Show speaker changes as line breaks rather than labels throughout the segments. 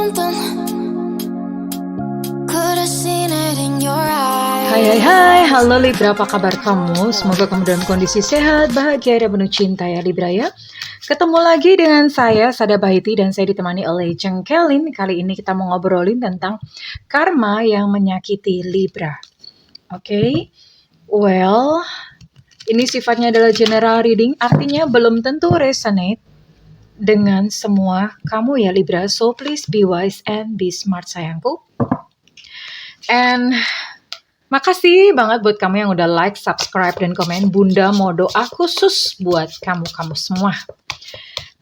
something. Could have seen it in your eyes.
Hai, halo Libra, apa kabar kamu? Semoga kamu dalam kondisi sehat, bahagia, dan penuh cinta ya Libra ya. Ketemu lagi dengan saya, Sada Bahiti, dan saya ditemani oleh Cheng Kelin. Kali ini kita mau ngobrolin tentang karma yang menyakiti Libra. Oke, well, ini sifatnya adalah general reading, artinya belum tentu resonate dengan semua kamu ya Libra. So please be wise and be smart sayangku. And makasih banget buat kamu yang udah like, subscribe, dan komen. Bunda mau doa khusus buat kamu-kamu semua.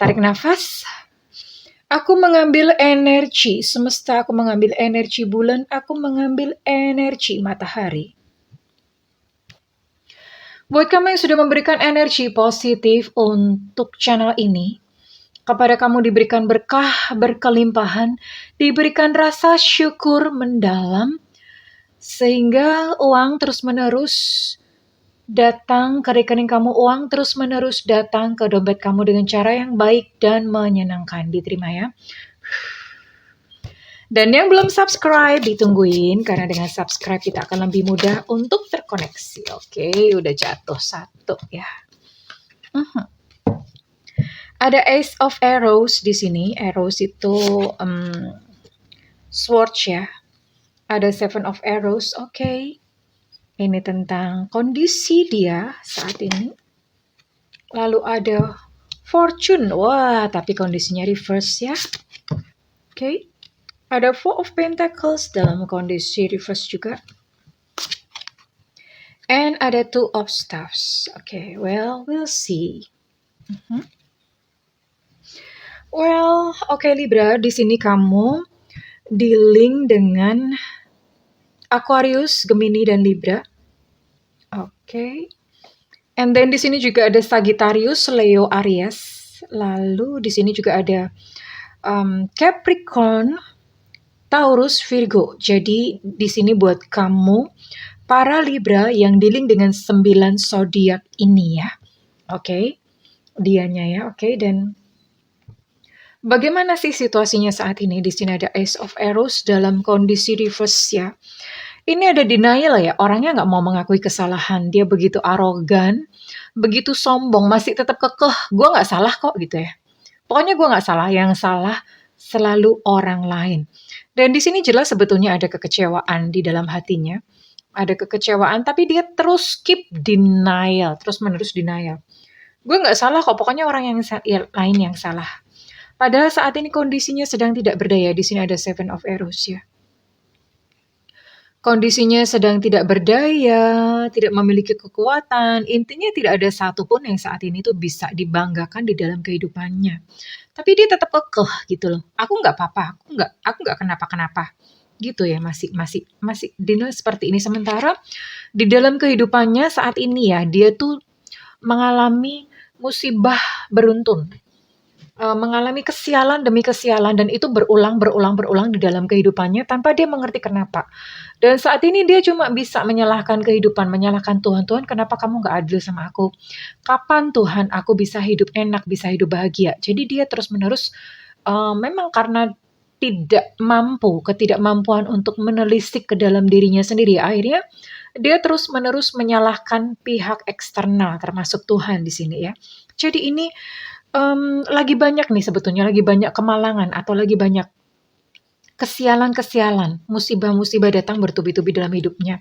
Tarik nafas. Aku mengambil energi semesta, aku mengambil energi bulan, aku mengambil energi matahari. Buat kamu yang sudah memberikan energi positif untuk channel ini, kepada kamu diberikan berkah, berkelimpahan, diberikan rasa syukur mendalam, sehingga uang terus-menerus datang ke rekening kamu, uang terus-menerus datang ke dompet kamu dengan cara yang baik dan menyenangkan. Diterima ya. Dan yang belum subscribe, ditungguin, karena dengan subscribe kita akan lebih mudah untuk terkoneksi. Oke, udah jatuh satu ya. Ada Ace of Arrows di sini. Arrows itu swords ya. Ada Seven of Arrows, oke. Ini tentang kondisi dia saat ini. Lalu ada Fortune, wah tapi kondisinya reverse ya. Oke. Ada Four of Pentacles dalam kondisi reverse juga. And ada Two of Staffs, oke, well, we'll see. Well, oke Libra, di sini kamu dealing dengan Aquarius, Gemini, dan Libra. Oke. And then di sini juga ada Sagittarius, Leo, Aries. Lalu di sini juga ada Capricorn, Taurus, Virgo. Jadi di sini buat kamu para Libra yang dealing dengan 9 zodiak ini ya. Oke. Dianya ya, oke. Dan bagaimana sih situasinya saat ini? Di sini ada Ace of Arrows dalam kondisi reverse ya. Ini ada denial ya, orangnya nggak mau mengakui kesalahan. Dia begitu arogan, begitu sombong, masih tetap kekeh, gue nggak salah kok gitu ya. Pokoknya gue nggak salah, yang salah selalu orang lain. Dan di sini jelas sebetulnya ada kekecewaan di dalam hatinya. Ada kekecewaan, tapi dia terus keep denial, terus menerus denial. Gue nggak salah kok, pokoknya orang yang lain yang salah. Padahal saat ini kondisinya sedang tidak berdaya. Di sini ada Seven of Arrows ya. Kondisinya sedang tidak berdaya, tidak memiliki kekuatan. Intinya tidak ada satupun yang saat ini tuh bisa dibanggakan di dalam kehidupannya. Tapi dia tetap kekeh gitu loh. Aku nggak apa-apa, aku nggak kenapa-kenapa. Gitu ya, masih denial seperti ini. Sementara di dalam kehidupannya saat ini ya, dia tuh mengalami musibah beruntun. Mengalami kesialan demi kesialan, dan itu berulang di dalam kehidupannya tanpa dia mengerti kenapa. Dan saat ini dia cuma bisa menyalahkan kehidupan, menyalahkan Tuhan. Tuhan, kenapa kamu gak adil sama aku? Kapan Tuhan aku bisa hidup enak, bisa hidup bahagia? Jadi dia terus-menerus memang karena ketidakmampuan untuk menelisik ke dalam dirinya sendiri, akhirnya dia terus-menerus menyalahkan pihak eksternal, termasuk Tuhan di sini ya. Jadi ini lagi banyak nih sebetulnya, lagi banyak kemalangan atau lagi banyak kesialan-kesialan, musibah-musibah datang bertubi-tubi dalam hidupnya.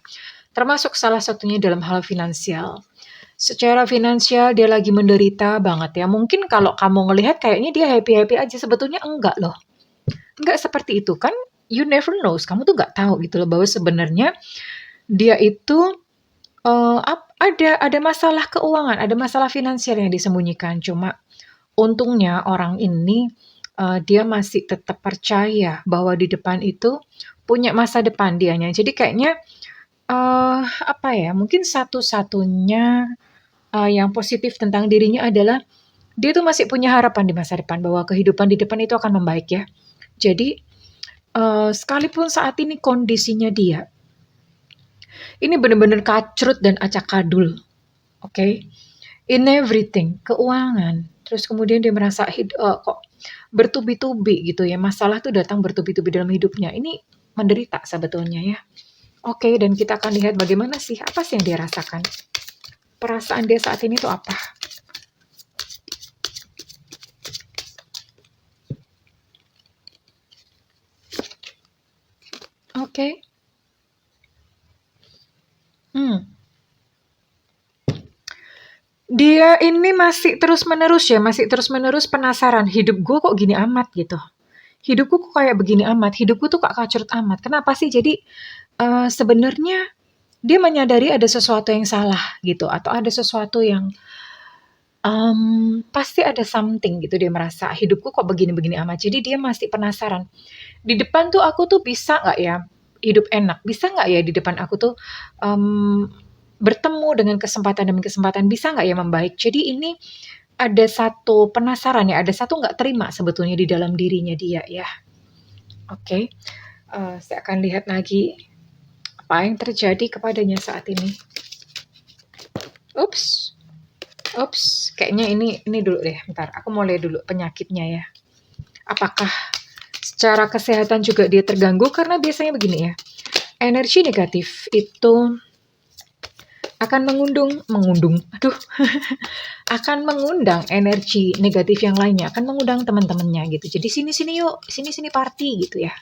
Termasuk salah satunya dalam hal finansial. Secara finansial dia lagi menderita banget ya. Mungkin kalau kamu ngelihat kayaknya dia happy-happy aja, sebetulnya enggak loh. Enggak seperti itu kan, you never knows. Kamu tuh enggak tahu gitu loh bahwa sebenarnya dia itu ada masalah keuangan, ada masalah finansial yang disembunyikan. Cuma untungnya orang ini dia masih tetap percaya bahwa di depan itu punya masa depan dianya. Jadi kayaknya mungkin satu-satunya yang positif tentang dirinya adalah dia tuh masih punya harapan di masa depan bahwa kehidupan di depan itu akan membaik ya. Jadi sekalipun saat ini kondisinya dia ini benar-benar kacrut dan acak-kadul, oke? In everything, keuangan. Terus kemudian dia merasa kok bertubi-tubi gitu ya. Masalah tuh datang bertubi-tubi dalam hidupnya. Ini menderita sebetulnya ya. Oke, dan kita akan lihat bagaimana sih, apa sih yang dia rasakan. Perasaan dia saat ini tuh apa? Oke. Dia ini masih terus-menerus ya, masih terus-menerus penasaran, hidup gue kok gini amat gitu. Hidupku kok kayak begini amat, hidupku tuh kok kacrut amat. Kenapa sih? Jadi sebenarnya dia menyadari ada sesuatu yang salah gitu, atau ada sesuatu yang pasti ada something gitu, dia merasa hidupku kok begini-begini amat. Jadi dia masih penasaran. Di depan tuh aku tuh bisa nggak ya hidup enak? Bisa nggak ya di depan aku tuh bertemu dengan kesempatan demi kesempatan? Bisa nggak ya membaik? Jadi ini ada satu penasaran ya, ada satu nggak terima sebetulnya di dalam dirinya dia ya. Oke, saya akan lihat lagi apa yang terjadi kepadanya saat ini. Ups, kayaknya ini dulu deh, bentar. Aku mau lihat dulu penyakitnya ya. Apakah secara kesehatan juga dia terganggu? Karena biasanya begini ya, energi negatif itu akan akan mengundang energi negatif yang lainnya, akan mengundang teman-temannya gitu. Jadi sini yuk, sini party gitu ya.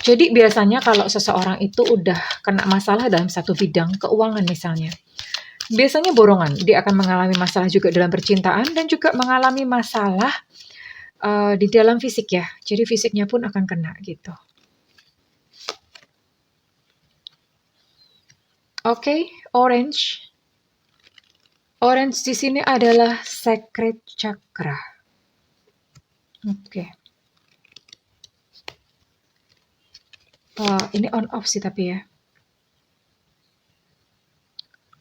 Jadi biasanya kalau seseorang itu udah kena masalah dalam satu bidang keuangan misalnya, biasanya borongan, dia akan mengalami masalah juga dalam percintaan dan juga mengalami masalah di dalam fisik ya. Jadi fisiknya pun akan kena gitu. Oke, orange. Orange di sini adalah sacred chakra. Oke. Ini on off sih tapi ya.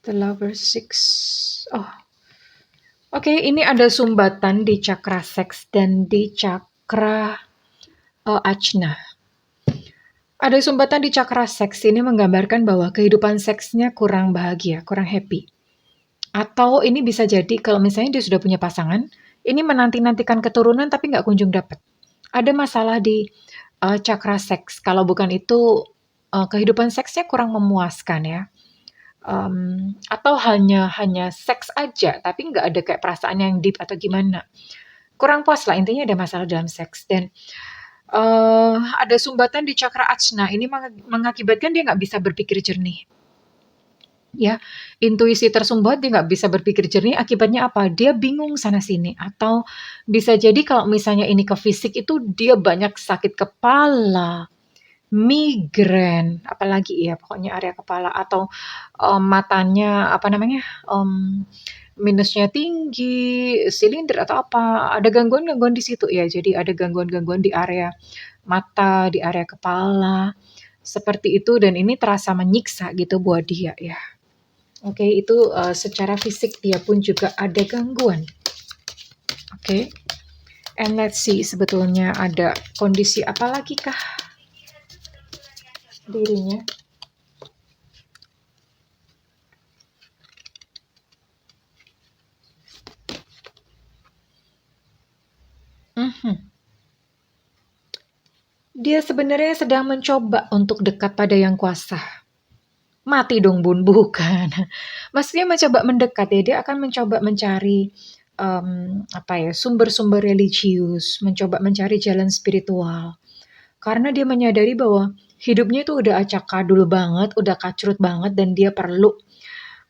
The Lover Six. Oke, ini ada sumbatan di chakra seks dan di chakra ajna. Ada sumbatan di chakra seks, ini menggambarkan bahwa kehidupan seksnya kurang bahagia, kurang happy. Atau ini bisa jadi kalau misalnya dia sudah punya pasangan, ini menanti-nantikan keturunan tapi nggak kunjung dapat. Ada masalah di chakra seks. Kalau bukan itu, kehidupan seksnya kurang memuaskan ya. Atau hanya seks aja, tapi nggak ada kayak perasaan yang deep atau gimana. Kurang puas lah, intinya ada masalah dalam seks. Dan ada sumbatan di chakra ajna, ini mengakibatkan dia nggak bisa berpikir jernih. Ya, intuisi tersumbat, dia nggak bisa berpikir jernih, akibatnya apa? Dia bingung sana-sini. Atau bisa jadi kalau misalnya ini ke fisik itu dia banyak sakit kepala, migrain, apalagi ya pokoknya area kepala atau matanya minusnya tinggi, silinder atau apa, ada gangguan-gangguan di situ ya. Jadi ada gangguan-gangguan di area mata, di area kepala, seperti itu dan ini terasa menyiksa gitu buat dia ya. Oke, itu secara fisik dia pun juga ada gangguan. Oke. And let's see sebetulnya ada kondisi apa lagi kah dirinya. Dia sebenarnya sedang mencoba untuk dekat pada yang kuasa. Mati dong bun, bukan. Maksudnya mencoba mendekat ya, dia akan mencoba mencari sumber-sumber religius, mencoba mencari jalan spiritual. Karena dia menyadari bahwa hidupnya itu udah acak kadul banget, udah kacrut banget dan dia perlu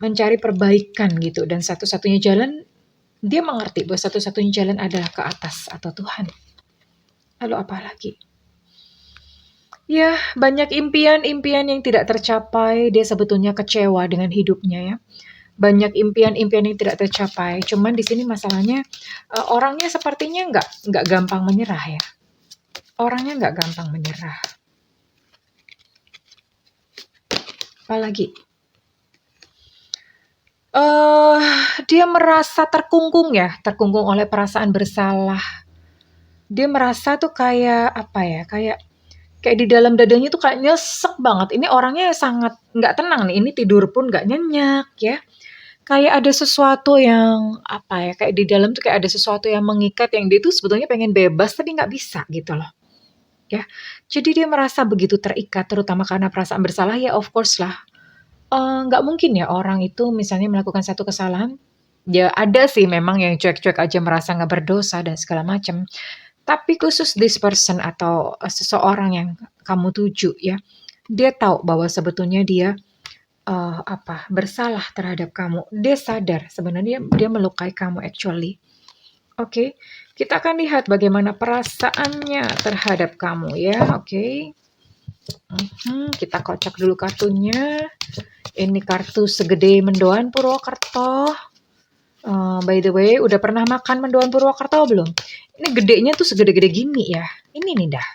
mencari perbaikan gitu. Dan satu-satunya jalan, dia mengerti bahwa satu-satunya jalan adalah ke atas atau Tuhan. Lalu apa lagi? Ya, banyak impian-impian yang tidak tercapai, dia sebetulnya kecewa dengan hidupnya ya. Banyak impian-impian yang tidak tercapai, cuman di sini masalahnya orangnya sepertinya nggak gampang menyerah ya. Orangnya nggak gampang menyerah. Apalagi? Dia merasa terkungkung oleh perasaan bersalah. Dia merasa tuh kayak kayak di dalam dadanya tuh kayak nyesek banget. Ini orangnya sangat nggak tenang nih. Ini tidur pun nggak nyenyak ya. kayak ada sesuatu yang, apa ya, kayak di dalam tuh kayak ada sesuatu yang mengikat yang dia tuh sebetulnya pengen bebas tapi nggak bisa gitu loh, ya. Jadi dia merasa begitu terikat terutama karena perasaan bersalah, ya of course lah, nggak mungkin ya orang itu misalnya melakukan satu kesalahan, ya ada sih memang yang cuek-cuek aja merasa nggak berdosa dan segala macam. Tapi khusus this person atau, seseorang yang kamu tuju ya, dia tahu bahwa sebetulnya dia, bersalah terhadap kamu. Dia sadar sebenarnya dia melukai kamu actually. Oke, kita akan lihat bagaimana perasaannya terhadap kamu ya, oke. Kita kocok dulu kartunya. Ini kartu segede mendoan Purwokerto. By the way, udah pernah makan mendoan Purwokerto belum? Ini gedenya tuh segede-gede gini ya. Ini nih dah,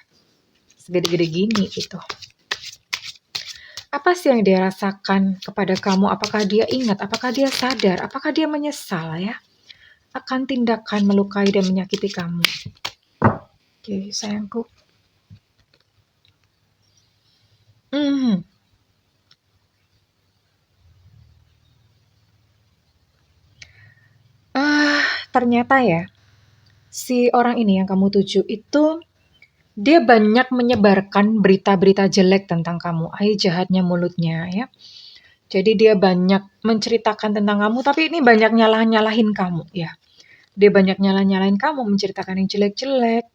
segede-gede gini gitu. Apa sih yang dia rasakan kepada kamu? Apakah dia ingat? Apakah dia sadar? Apakah dia menyesal ya? Akan tindakan melukai dan menyakiti kamu. Oke, sayangku. Mhm. Ternyata ya, si orang ini yang kamu tuju itu, dia banyak menyebarkan berita-berita jelek tentang kamu. Jahatnya mulutnya ya. Jadi dia banyak menceritakan tentang kamu, tapi ini banyak nyalah-nyalahin kamu ya. Dia banyak nyalah-nyalahin kamu, menceritakan yang jelek-jelek,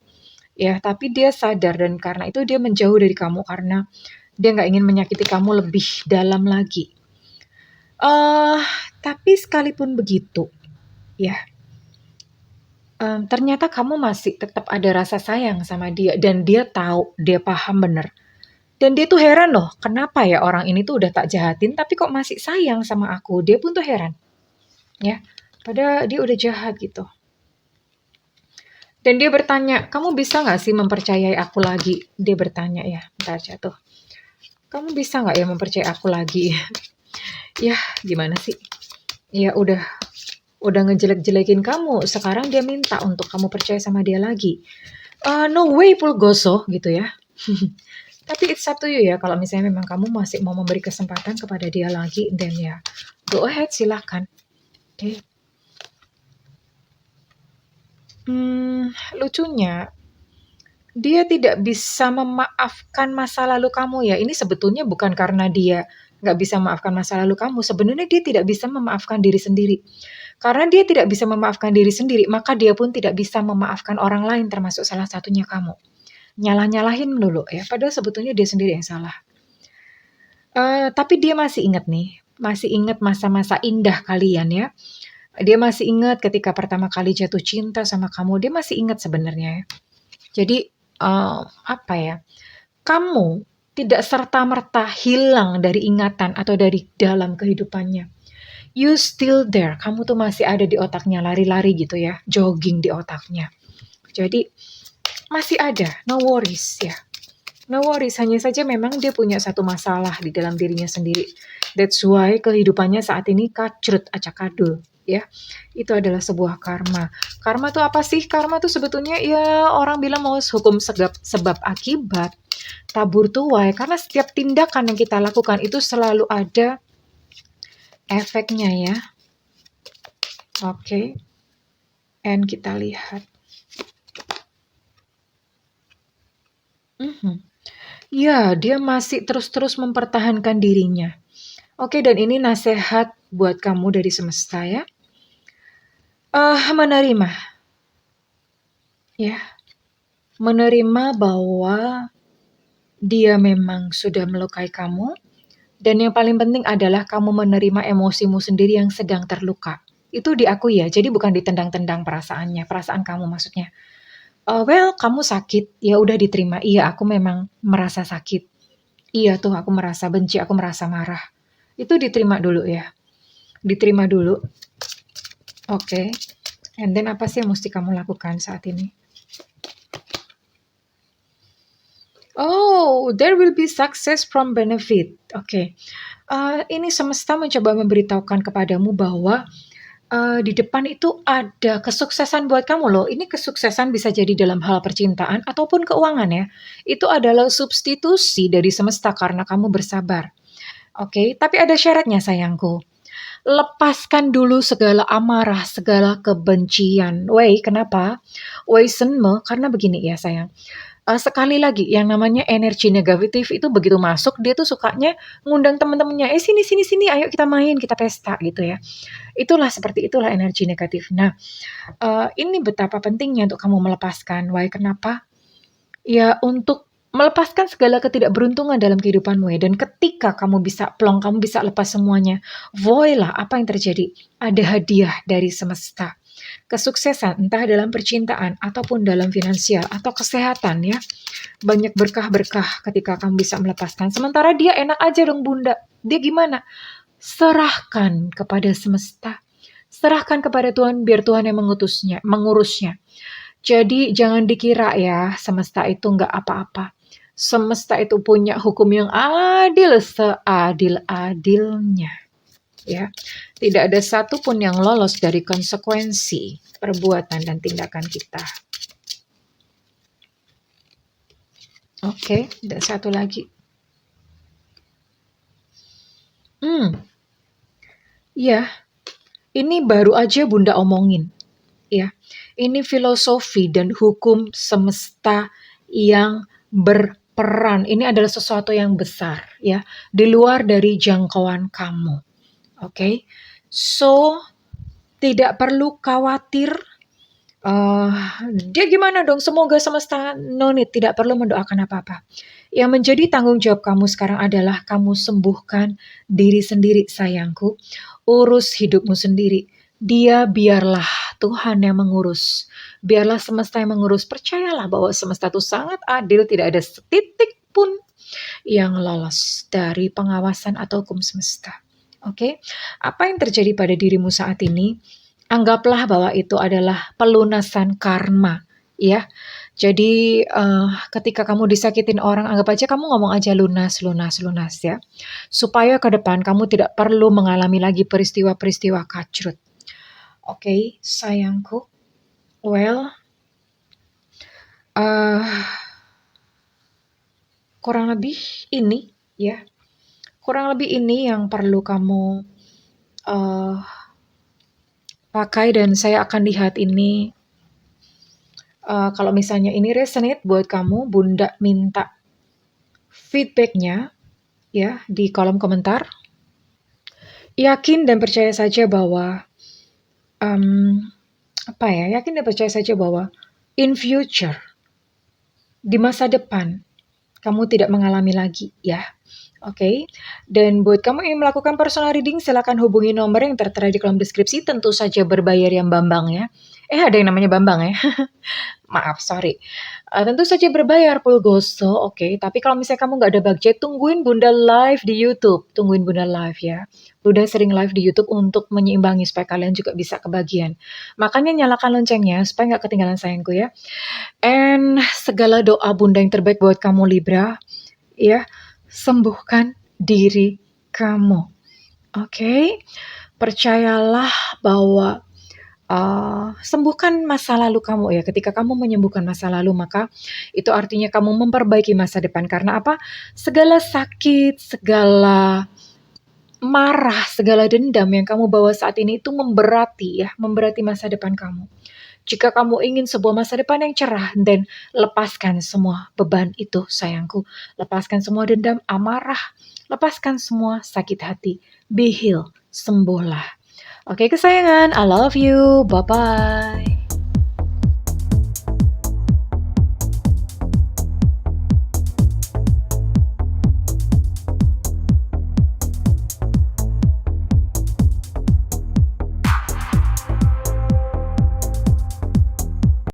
ya. Tapi dia sadar dan karena itu dia menjauh dari kamu karena dia nggak ingin menyakiti kamu lebih dalam lagi. Tapi sekalipun begitu, ya, ternyata kamu masih tetap ada rasa sayang sama dia dan dia tahu, dia paham bener. Dan dia tuh heran loh, kenapa ya orang ini tuh udah tak jahatin tapi kok masih sayang sama aku. Dia pun tuh heran, ya. Padahal dia udah jahat gitu. Dan dia bertanya, "Kamu bisa nggak sih mempercayai aku lagi?" Dia bertanya ya, bentar jatuh. "Kamu bisa nggak ya mempercayai aku lagi?" Ya, gimana sih? Ya udah ngejelek-jelekin kamu, sekarang dia minta untuk kamu percaya sama dia lagi. No way Pulgoso gitu ya. Tapi it's up to you ya, kalau misalnya memang kamu masih mau memberi kesempatan kepada dia lagi, then ya go ahead, silahkan. Oke. Lucunya, dia tidak bisa memaafkan masa lalu kamu ya. Ini sebetulnya bukan karena dia nggak bisa memaafkan masa lalu kamu, sebenarnya dia tidak bisa memaafkan diri sendiri. Karena dia tidak bisa memaafkan diri sendiri, maka dia pun tidak bisa memaafkan orang lain termasuk salah satunya kamu. Nyalah-nyalahin dulu ya, padahal sebetulnya dia sendiri yang salah. Tapi dia masih ingat nih, masih ingat masa-masa indah kalian ya. Dia masih ingat ketika pertama kali jatuh cinta sama kamu, dia masih ingat sebenarnya ya. Jadi, apa ya, kamu tidak serta-merta hilang dari ingatan atau dari dalam kehidupannya. You still there, kamu tuh masih ada di otaknya, lari-lari gitu ya, jogging di otaknya. Jadi, masih ada, no worries ya. No worries, hanya saja memang dia punya satu masalah di dalam dirinya sendiri. That's why kehidupannya saat ini kacrut, acak-adul, ya. Itu adalah sebuah karma. Karma tuh apa sih? Karma tuh sebetulnya ya orang bilang mau hukum sebab akibat, tabur tuai. Karena setiap tindakan yang kita lakukan itu selalu ada efeknya ya. Oke. And kita lihat. Ya, dia masih terus-terus mempertahankan dirinya. Oke, dan ini nasihat buat kamu dari semesta ya. Menerima. Ya. Menerima bahwa dia memang sudah melukai kamu. Dan yang paling penting adalah kamu menerima emosimu sendiri yang sedang terluka. Itu diakui ya, jadi bukan ditendang-tendang perasaannya, perasaan kamu maksudnya. Well, kamu sakit, ya udah diterima. Iya, aku memang merasa sakit. Iya tuh, aku merasa benci, aku merasa marah. Itu diterima dulu ya. Diterima dulu. Oke. And then apa sih yang mesti kamu lakukan saat ini? Oh, there will be success from benefit. Oke. Ini semesta mencoba memberitahukan kepadamu bahwa di depan itu ada kesuksesan buat kamu loh. Ini kesuksesan bisa jadi dalam hal percintaan ataupun keuangan ya. Itu adalah substitusi dari semesta karena kamu bersabar. Oke, tapi ada syaratnya sayangku. lepaskan dulu segala amarah, segala kebencian. Kenapa? Senme, karena begini ya sayang. Sekali lagi, yang namanya energi negatif itu begitu masuk, dia tuh sukanya ngundang teman-temannya, sini sini sini, ayo kita main, kita pesta gitu ya. Seperti itulah energi negatif. Nah, ini betapa pentingnya untuk kamu melepaskan. Kenapa? Ya, untuk melepaskan segala ketidakberuntungan dalam kehidupanmu ya. Dan ketika kamu bisa plong, kamu bisa lepas semuanya. Voila, apa yang terjadi? Ada hadiah dari semesta. Kesuksesan, entah dalam percintaan, ataupun dalam finansial, atau kesehatan ya. Banyak berkah-berkah ketika kamu bisa melepaskan. Sementara dia enak aja dong bunda. Dia gimana? Serahkan kepada semesta. Serahkan kepada Tuhan, biar Tuhan yang mengurusnya. Jadi jangan dikira ya, semesta itu nggak apa-apa. Semesta itu punya hukum yang adil, seadil-adilnya. Ya, tidak ada satupun yang lolos dari konsekuensi perbuatan dan tindakan kita. Oke, dan satu lagi. Ya, ini baru aja Bunda omongin. Ya, ini filosofi dan hukum semesta yang berperan. Ini adalah sesuatu yang besar ya, di luar dari jangkauan kamu. Oke. So, tidak perlu khawatir. Dia gimana dong? Semoga semesta no need, tidak perlu mendoakan apa-apa. Yang menjadi tanggung jawab kamu sekarang adalah kamu sembuhkan diri sendiri sayangku. Urus hidupmu sendiri. Dia biarlah Tuhan yang mengurus. Biarlah semesta yang mengurus. Percayalah bahwa semesta itu sangat adil. Tidak ada setitik pun yang lolos dari pengawasan atau hukum semesta. Oke? Apa yang terjadi pada dirimu saat ini? Anggaplah bahwa itu adalah pelunasan karma, ya. Jadi ketika kamu disakitin orang, anggap aja kamu ngomong aja lunas ya. Supaya ke depan kamu tidak perlu mengalami lagi peristiwa-peristiwa kacrut. Oke, sayangku. Kurang lebih ini ya. Kurang lebih ini yang perlu kamu pakai, dan saya akan lihat ini. Kalau misalnya ini resonate buat kamu, Bunda minta feedbacknya ya di kolom komentar. Yakin dan percaya saja bahwa yakin dan percaya saja bahwa in future, di masa depan, kamu tidak mengalami lagi ya. Oke. Dan buat kamu yang melakukan personal reading, silakan hubungi nomor yang tertera di kolom deskripsi. Tentu saja berbayar yang Bambang ya. Ada yang namanya Bambang ya. Maaf, sorry. Tentu saja berbayar Pulgoso, oke. Tapi kalau misalnya kamu nggak ada budget, tungguin Bunda live di YouTube. Tungguin Bunda live ya. Bunda sering live di YouTube untuk menyeimbangi supaya kalian juga bisa kebagian. Makanya nyalakan loncengnya supaya nggak ketinggalan sayangku ya. And segala doa Bunda yang terbaik buat kamu Libra, ya. Sembuhkan diri kamu. Oke? Percayalah bahwa sembuhkan masa lalu kamu ya. Ketika kamu menyembuhkan masa lalu, maka itu artinya kamu memperbaiki masa depan. Karena apa? Segala sakit, segala marah, segala dendam yang kamu bawa saat ini itu memberati masa depan kamu. Jika kamu ingin sebuah masa depan yang cerah, dan lepaskan semua beban itu sayangku. Lepaskan semua dendam, amarah, lepaskan semua sakit hati. Be healed, sembuhlah. Oke kesayangan, I love you, bye-bye.